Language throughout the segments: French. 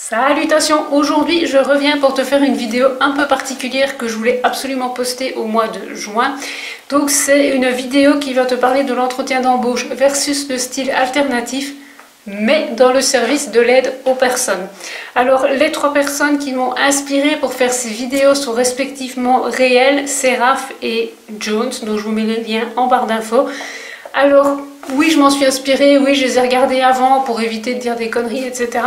Salutations, aujourd'hui je reviens pour te faire une vidéo un peu particulière que je voulais absolument poster au mois de juin. Donc c'est une vidéo qui va te parler de l'entretien d'embauche versus le style alternatif, mais dans le service de l'aide aux personnes. Alors les trois personnes qui m'ont inspiré pour faire ces vidéos sont respectivement Réel, Séraph et Jones, dont je vous mets les liens en barre d'infos. Alors oui, je m'en suis inspirée, oui je les ai regardées avant pour éviter de dire des conneries, etc.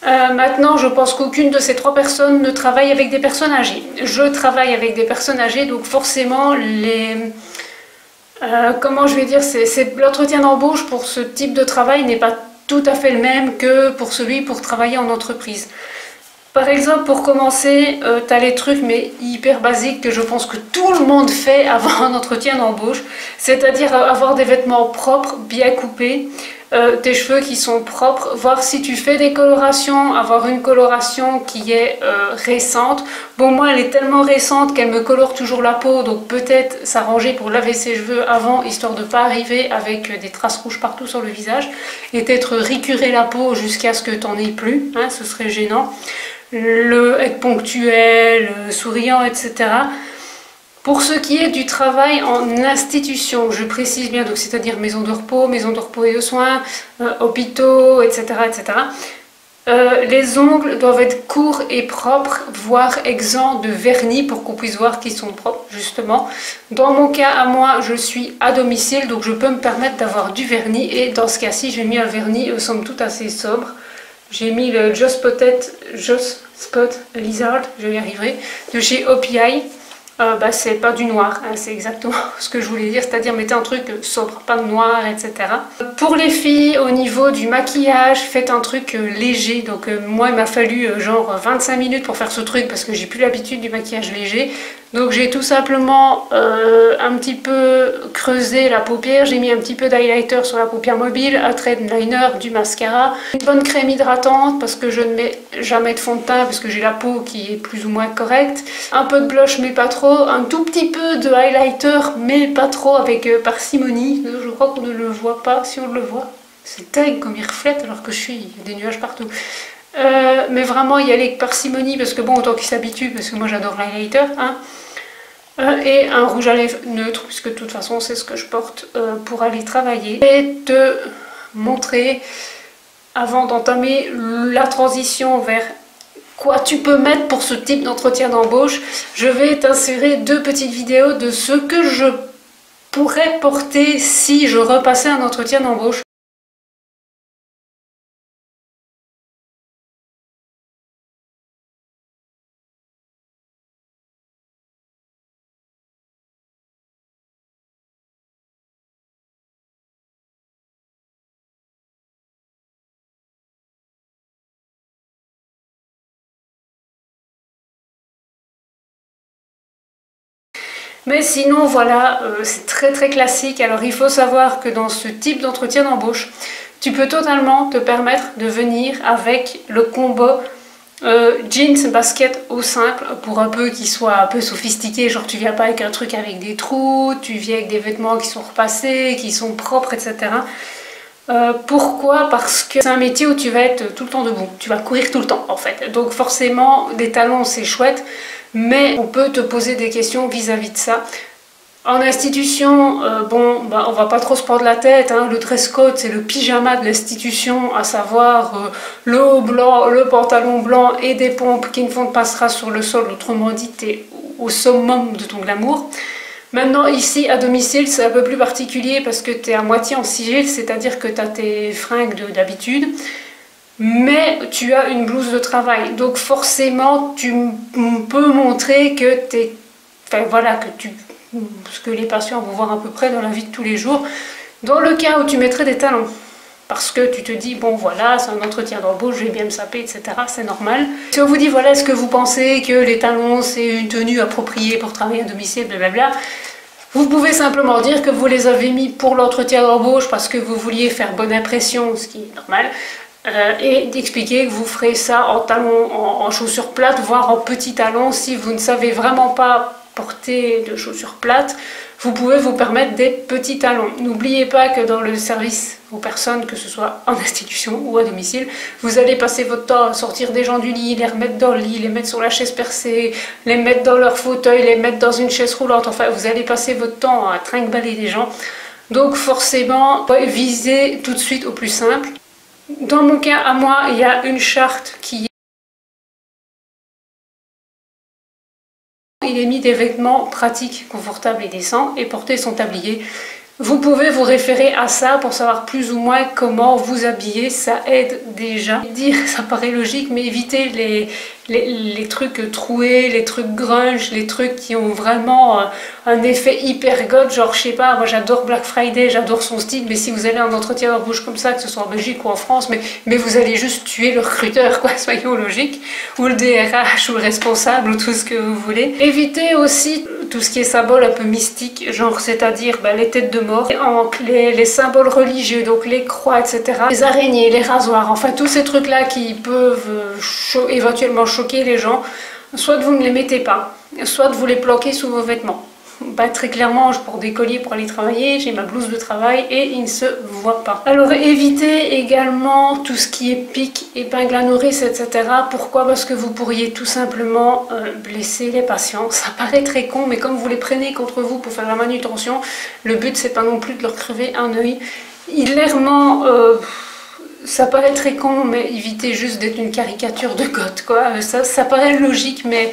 Maintenant, je pense qu'aucune de ces trois personnes ne travaille avec des personnes âgées. Je travaille avec des personnes âgées, donc forcément, comment je vais dire, l'entretien d'embauche pour ce type de travail n'est pas tout à fait le même que pour celui pour travailler en entreprise. Par exemple, pour commencer, tu as les trucs mais hyper basiques que je pense que tout le monde fait avant un entretien d'embauche, c'est-à-dire avoir des vêtements propres, bien coupés, tes cheveux qui sont propres, voir si tu fais des colorations, avoir une coloration qui est récente. Bon, moi elle est tellement récente qu'elle me colore toujours la peau, donc peut-être s'arranger pour laver ses cheveux avant, histoire de ne pas arriver avec des traces rouges partout sur le visage, et peut-être ricurer la peau jusqu'à ce que tu n'en aies plus, hein, ce serait gênant. Être ponctuel, souriant, etc. Pour ce qui est du travail en institution, je précise bien, donc c'est-à-dire maison de repos et de soins, hôpitaux, etc. etc. Les ongles doivent être courts et propres, voire exempts de vernis pour qu'on puisse voir qu'ils sont propres, justement. Dans mon cas, à moi, je suis à domicile, donc je peux me permettre d'avoir du vernis, et dans ce cas-ci, j'ai mis un vernis, somme toute, assez sobre. J'ai mis le Just Spot Lizard, je y arriverai, de chez OPI. C'est pas du noir, hein, c'est exactement ce que je voulais dire, c'est-à-dire mettez un truc sobre, pas de noir, etc. Pour les filles, au niveau du maquillage, faites un truc léger. Donc moi il m'a fallu genre 25 minutes pour faire ce truc parce que j'ai plus l'habitude du maquillage léger. Donc j'ai tout simplement un petit peu creusé la paupière, j'ai mis un petit peu d'highlighter sur la paupière mobile, un trait de liner, du mascara, une bonne crème hydratante parce que je ne mets jamais de fond de teint parce que j'ai la peau qui est plus ou moins correcte, un peu de blush mais pas trop, un tout petit peu de highlighter mais pas trop, avec parcimonie. Je crois qu'on ne le voit pas, si on le voit. C'est dingue comme il reflète alors que il y a des nuages partout. Mais vraiment y aller avec parcimonie parce que bon, autant qu'il s'habitue, parce que moi j'adore l'highlighter, hein. Et un rouge à lèvres neutre, puisque de toute façon c'est ce que je porte pour aller travailler. Et te montrer, avant d'entamer la transition vers quoi tu peux mettre pour ce type d'entretien d'embauche, je vais t'insérer deux petites vidéos de ce que je pourrais porter si je repassais un entretien d'embauche. Mais sinon voilà, c'est très classique. Alors il faut savoir que dans ce type d'entretien d'embauche, tu peux totalement te permettre de venir avec le combo jeans, basket au simple, pour un peu qu'il soit un peu sophistiqué. Genre tu viens pas avec un truc avec des trous, tu viens avec des vêtements qui sont repassés, qui sont propres, etc. Pourquoi? Parce que c'est un métier où tu vas être tout le temps debout, tu vas courir tout le temps en fait. Donc forcément des talons c'est chouette, mais on peut te poser des questions vis-à-vis de ça. En institution, on va pas trop se prendre la tête, hein. Le dress code c'est le pyjama de l'institution, à savoir le haut blanc, le pantalon blanc et des pompes qui ne font pas trace sur le sol, autrement dit t'es au summum de ton glamour. Maintenant ici à domicile c'est un peu plus particulier parce que tu es à moitié en sigil, c'est-à-dire que tu as tes fringues d'habitude, mais tu as une blouse de travail. Donc forcément tu peux montrer que ce que les patients vont voir à peu près dans la vie de tous les jours, dans le cas où tu mettrais des talons. Parce que tu te dis, bon voilà, c'est un entretien d'embauche, je vais bien me saper, etc. C'est normal. Si on vous dit, voilà, est-ce que vous pensez que les talons, c'est une tenue appropriée pour travailler à domicile, blablabla, vous pouvez simplement dire que vous les avez mis pour l'entretien d'embauche parce que vous vouliez faire bonne impression, ce qui est normal, et d'expliquer que vous ferez ça en talons, en chaussures plates, voire en petits talons, si vous ne savez vraiment pas porter de chaussures plates, vous pouvez vous permettre des petits talons. N'oubliez pas que dans le service aux personnes, que ce soit en institution ou à domicile, vous allez passer votre temps à sortir des gens du lit, les remettre dans le lit, les mettre sur la chaise percée, les mettre dans leur fauteuil, les mettre dans une chaise roulante. Enfin, vous allez passer votre temps à trinque-baller des gens. Donc forcément, visez tout de suite au plus simple. Dans mon cas, à moi, il y a une charte qui il est mis des vêtements pratiques, confortables et décents et porter son tablier. Vous pouvez vous référer à ça pour savoir plus ou moins comment vous habiller, ça aide déjà. Dire, ça paraît logique, mais évitez les trucs troués, les trucs grunge, les trucs qui ont vraiment un effet hyper god, genre je sais pas, moi j'adore Black Friday, j'adore son style, mais si vous allez en entretien d'embauche comme ça, que ce soit en Belgique ou en France, mais vous allez juste tuer le recruteur, quoi, soyons logiques, ou le DRH, ou le responsable, ou tout ce que vous voulez. Évitez aussi tout ce qui est symbole un peu mystique, genre c'est-à-dire les têtes de mort, les symboles religieux, donc les croix, etc. Les araignées, les rasoirs, enfin tous ces trucs-là qui peuvent éventuellement choquer les gens, soit vous ne les mettez pas, soit vous les planquez sous vos vêtements. Très clairement, je porte des colliers pour aller travailler, j'ai ma blouse de travail et il ne se voit pas. Alors évitez également tout ce qui est pic, épingle à nourrice, etc. Pourquoi? Parce que vous pourriez tout simplement blesser les patients. Ça paraît très con, mais comme vous les prenez contre vous pour faire la manutention, le but c'est pas non plus de leur crever un œil. Clairement, ça paraît très con, mais évitez juste d'être une caricature de goth, quoi. Ça paraît logique, mais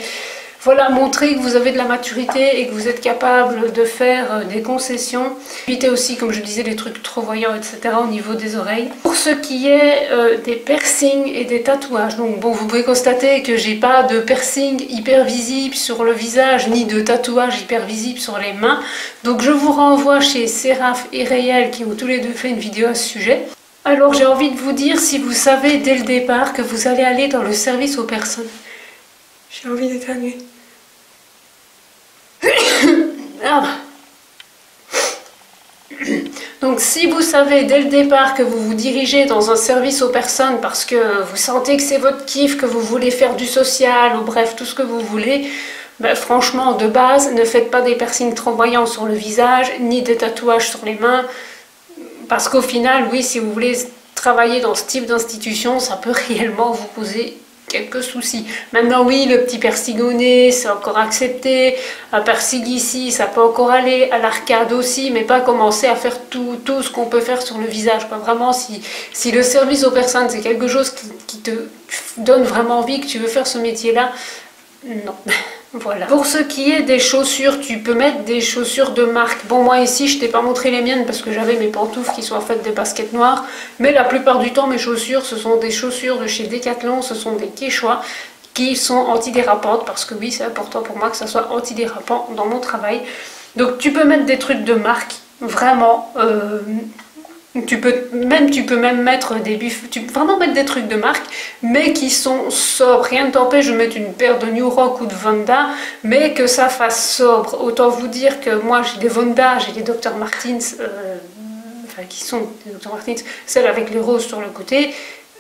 voilà, montrez que vous avez de la maturité et que vous êtes capable de faire des concessions. Évitez aussi, comme je disais, les trucs trop voyants, etc. au niveau des oreilles. Pour ce qui est des piercings et des tatouages, donc bon, vous pouvez constater que j'ai pas de piercing hyper visible sur le visage, ni de tatouage hyper visible sur les mains. Donc je vous renvoie chez Séraph et Réel qui ont tous les deux fait une vidéo à ce sujet. Alors j'ai envie de vous dire, si vous savez dès le départ que vous allez aller dans le service aux personnes, j'ai envie d'éternuer. Donc si vous savez dès le départ que vous vous dirigez dans un service aux personnes parce que vous sentez que c'est votre kiff, que vous voulez faire du social ou bref tout ce que vous voulez, franchement de base ne faites pas des piercings trop voyants sur le visage ni des tatouages sur les mains, parce qu'au final oui, si vous voulez travailler dans ce type d'institution, ça peut réellement vous poser quelques soucis. Maintenant oui, le petit piercing au nez, c'est encore accepté, un piercing ici, ça peut encore aller, à l'arcade aussi, mais pas commencer à faire tout ce qu'on peut faire sur le visage. Pas vraiment, si le service aux personnes, c'est quelque chose qui te donne vraiment envie, que tu veux faire ce métier-là, non. Voilà. Pour ce qui est des chaussures, tu peux mettre des chaussures de marque. Bon, moi ici, je t'ai pas montré les miennes parce que j'avais mes pantoufles qui sont en fait des baskets noires. Mais la plupart du temps, mes chaussures, ce sont des chaussures de chez Decathlon, ce sont des Quechua qui sont antidérapantes. Parce que oui, c'est important pour moi que ça soit antidérapant dans mon travail. Donc tu peux mettre des trucs de marque, vraiment. Tu peux même mettre des buffets, tu peux vraiment mettre des trucs de marque, mais qui sont sobres. Rien ne t'empêche de mettre une paire de New Rock ou de Vonda, mais que ça fasse sobre. Autant vous dire que moi j'ai des Vonda, j'ai des Dr. Martens, qui sont des Dr. Martens, celles avec les roses sur le côté.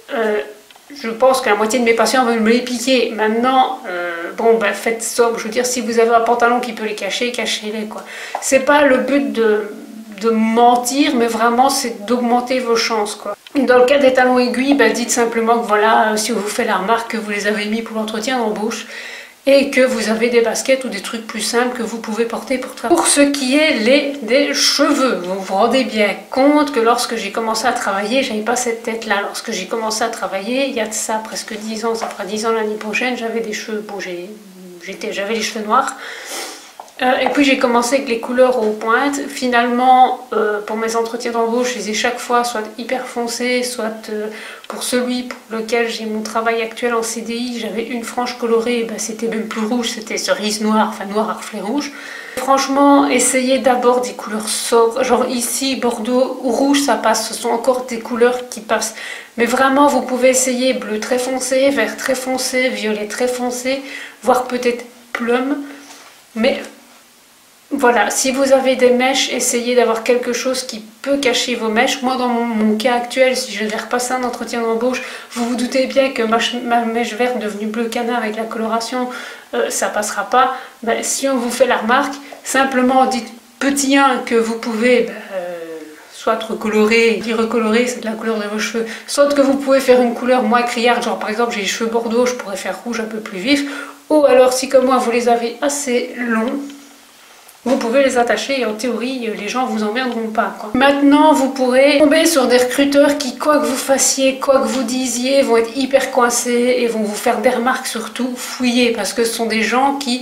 Je pense que la moitié de mes patients veulent me les piquer. Maintenant, faites sobre. Je veux dire, si vous avez un pantalon qui peut les cacher, cachez-les, quoi. C'est pas le but de mentir, mais vraiment c'est d'augmenter vos chances, quoi. Dans le cas des talons aiguilles, dites simplement que voilà, si on vous fait la remarque que vous les avez mis pour l'entretien d'embauche et que vous avez des baskets ou des trucs plus simples que vous pouvez porter pour travailler. Pour ce qui est des cheveux, vous vous rendez bien compte que lorsque j'ai commencé à travailler, j'avais pas cette tête là. Lorsque j'ai commencé à travailler, il y a de ça presque 10 ans, ça fera 10 ans l'année prochaine, j'avais des cheveux, bon j'avais les cheveux noirs. Et puis j'ai commencé avec les couleurs aux pointes. Finalement, pour mes entretiens d'embauche, je les ai chaque fois soit hyper foncés, soit pour celui pour lequel j'ai mon travail actuel en CDI, j'avais une frange colorée, c'était même plus rouge, c'était cerise noire, enfin noir à reflet rouge. Franchement, essayez d'abord des couleurs sobres, genre ici, bordeaux, rouge ça passe, ce sont encore des couleurs qui passent. Mais vraiment, vous pouvez essayer bleu très foncé, vert très foncé, violet très foncé, voire peut-être plum. Mais Voilà, si vous avez des mèches, essayez d'avoir quelque chose qui peut cacher vos mèches. Moi, dans mon cas actuel, si je vais repasser un entretien d'embauche, vous vous doutez bien que ma mèche verte devenue bleu canard avec la coloration, ça passera pas. Ben, si on vous fait la remarque, simplement dites petit 1 que vous pouvez soit recolorer, recolorer, c'est de la couleur de vos cheveux, soit que vous pouvez faire une couleur moins criarde, genre par exemple j'ai les cheveux bordeaux, je pourrais faire rouge un peu plus vif, ou alors si comme moi vous les avez assez longs, vous pouvez les attacher et en théorie, les gens vous emmerderont pas, quoi. Maintenant, vous pourrez tomber sur des recruteurs qui, quoi que vous fassiez, quoi que vous disiez, vont être hyper coincés et vont vous faire des remarques surtout fouillées parce que ce sont des gens qui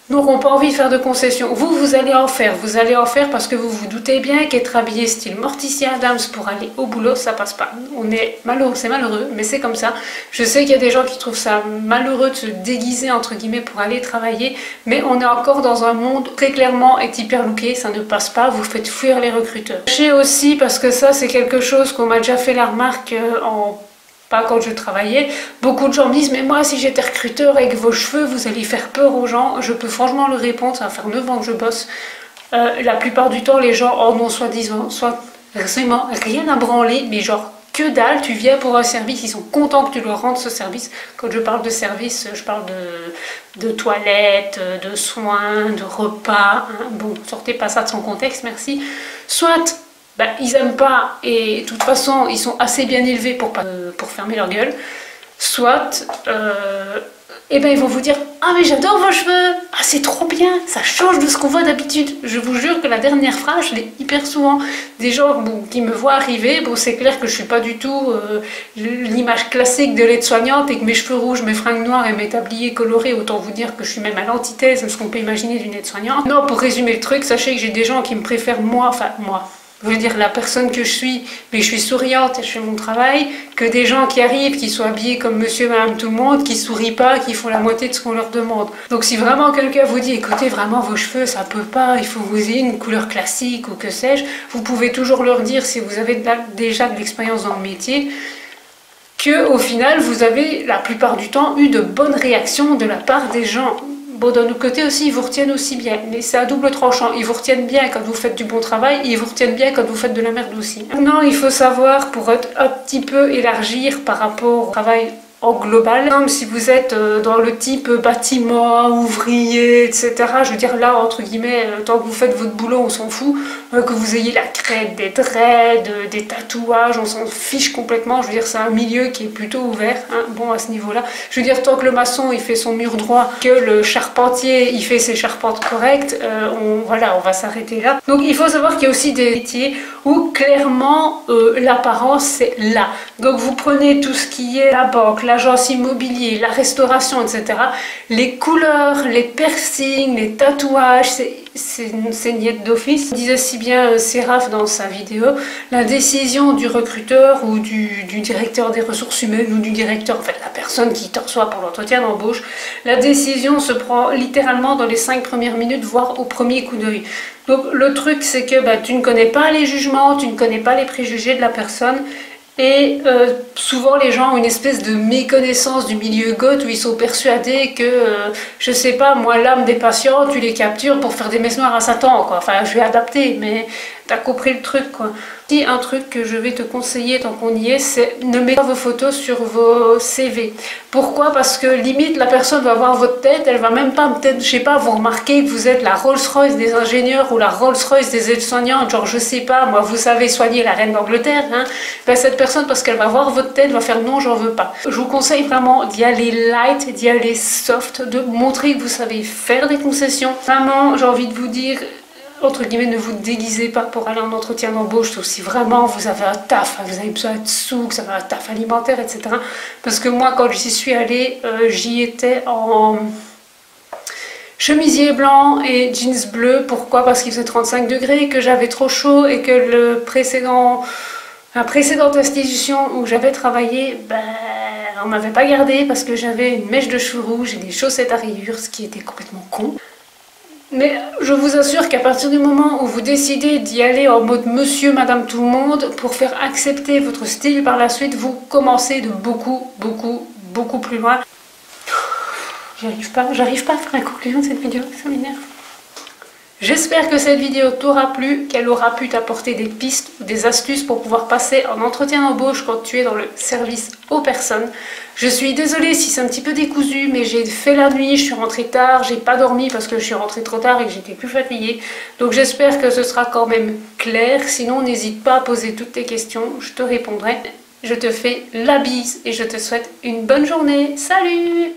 n'auront pas envie de faire de concessions. Vous allez en faire. Vous allez en faire parce que vous vous doutez bien qu'être habillé style Morticia Adams pour aller au boulot, ça passe pas. On est malheureux, c'est malheureux, mais c'est comme ça. Je sais qu'il y a des gens qui trouvent ça malheureux de se déguiser, entre guillemets, pour aller travailler, mais on est encore dans un monde très clairement est hyper looké, ça ne passe pas, vous faites fuir les recruteurs. Sachez aussi, parce que ça c'est quelque chose qu'on m'a déjà fait la remarque pas quand je travaillais, beaucoup de gens me disent mais moi si j'étais recruteur avec vos cheveux vous allez faire peur aux gens. Je peux franchement le répondre, ça va faire 9 ans que je bosse. La plupart du temps les gens en ont soi-disant, soit vraiment rien à branler, mais genre que dalle, tu viens pour un service, ils sont contents que tu leur rendes ce service. Quand je parle de service, je parle de toilettes, de soins, de repas, hein. Bon, sortez pas ça de son contexte, merci. Soit ils aiment pas et de toute façon ils sont assez bien élevés pour fermer leur gueule, soit ils vont vous dire ah mais j'adore vos cheveux, ah c'est trop bien, ça change de ce qu'on voit d'habitude. Je vous jure que la dernière phrase je l'ai hyper souvent. Des gens qui me voient arriver, bon c'est clair que je suis pas du tout l'image classique de l'aide-soignante et que mes cheveux rouges, mes fringues noires et mes tabliers colorés, autant vous dire que je suis même à l'antithèse de ce qu'on peut imaginer d'une aide-soignante. Non, pour résumer le truc, sachez que j'ai des gens qui me préfèrent moi, je veux dire la personne que je suis, mais je suis souriante et je fais mon travail, que des gens qui arrivent, qui sont habillés comme monsieur, madame, tout le monde, qui sourient pas, qui font la moitié de ce qu'on leur demande. Donc si vraiment quelqu'un vous dit, écoutez, vraiment vos cheveux, ça peut pas, il faut que vous ayez une couleur classique ou que sais-je, vous pouvez toujours leur dire, si vous avez déjà de l'expérience dans le métier, que au final, vous avez la plupart du temps eu de bonnes réactions de la part des gens. Bon, d'un autre côté aussi, ils vous retiennent aussi bien, mais c'est à double tranchant. Ils vous retiennent bien quand vous faites du bon travail, et ils vous retiennent bien quand vous faites de la merde aussi. Maintenant, il faut savoir, pour un petit peu élargir par rapport au travail en global, comme si vous êtes dans le type bâtiment, ouvrier, etc. Je veux dire là, entre guillemets, tant que vous faites votre boulot, on s'en fout. Que vous ayez la crête, des dreads, des tatouages, on s'en fiche complètement. Je veux dire, c'est un milieu qui est plutôt ouvert, hein, bon à ce niveau-là. Je veux dire, tant que le maçon il fait son mur droit, que le charpentier il fait ses charpentes correctes, on va s'arrêter là. Donc il faut savoir qu'il y a aussi des métiers où clairement l'apparence c'est là. Donc vous prenez tout ce qui est la banque, l'agence immobilier, la restauration, etc. Les couleurs, les piercings, les tatouages, c'est niette d'office. Disait si bien Séraph dans sa vidéo, la décision du recruteur ou du directeur des ressources humaines ou du directeur, en fait la personne qui te reçoit pour l'entretien d'embauche, la décision se prend littéralement dans les 5 premières minutes, voire au premier coup d'œil. Donc le truc c'est que tu ne connais pas les jugements, tu ne connais pas les préjugés de la personne. Et souvent les gens ont une espèce de méconnaissance du milieu goth où ils sont persuadés que, je sais pas, moi l'âme des patients, tu les captures pour faire des messes noires à Satan, quoi. Enfin, je vais adapter, mais t'as compris le truc, quoi. Si un truc que je vais te conseiller tant qu'on y est, c'est ne mettez pas vos photos sur vos CV. Pourquoi? Parce que limite la personne va voir votre tête, elle va même pas peut-être, je sais pas, vous remarquer que vous êtes la Rolls-Royce des ingénieurs ou la Rolls-Royce des aides-soignantes, genre je sais pas, moi vous savez soigner la reine d'Angleterre, hein. Cette personne, parce qu'elle va voir votre tête, va faire non, j'en veux pas. Je vous conseille vraiment d'y aller light, d'y aller soft, de montrer que vous savez faire des concessions. Vraiment, j'ai envie de vous dire, entre guillemets, ne vous déguisez pas pour aller en entretien d'embauche, sauf si vraiment vous avez un taf, vous avez besoin de sous, que vous avez un taf alimentaire, etc. Parce que moi, quand j'y suis allée, j'y étais en chemisier blanc et jeans bleu. Pourquoi? Parce qu'il faisait 35 degrés, que j'avais trop chaud et que la précédente institution où j'avais travaillé, on m'avait pas gardé parce que j'avais une mèche de cheveux rouges et des chaussettes à rayures, ce qui était complètement con. Mais je vous assure qu'à partir du moment où vous décidez d'y aller en mode monsieur, madame, tout le monde, pour faire accepter votre style par la suite, vous commencez de beaucoup plus loin. J'arrive pas à faire la conclusion de cette vidéo, ça m'énerve. J'espère que cette vidéo t'aura plu, qu'elle aura pu t'apporter des pistes ou des astuces pour pouvoir passer en entretien d'embauche quand tu es dans le service aux personnes. Je suis désolée si c'est un petit peu décousu, mais j'ai fait la nuit, je suis rentrée tard, j'ai pas dormi parce que je suis rentrée trop tard et que j'étais plus fatiguée. Donc j'espère que ce sera quand même clair, sinon n'hésite pas à poser toutes tes questions, je te répondrai. Je te fais la bise et je te souhaite une bonne journée. Salut!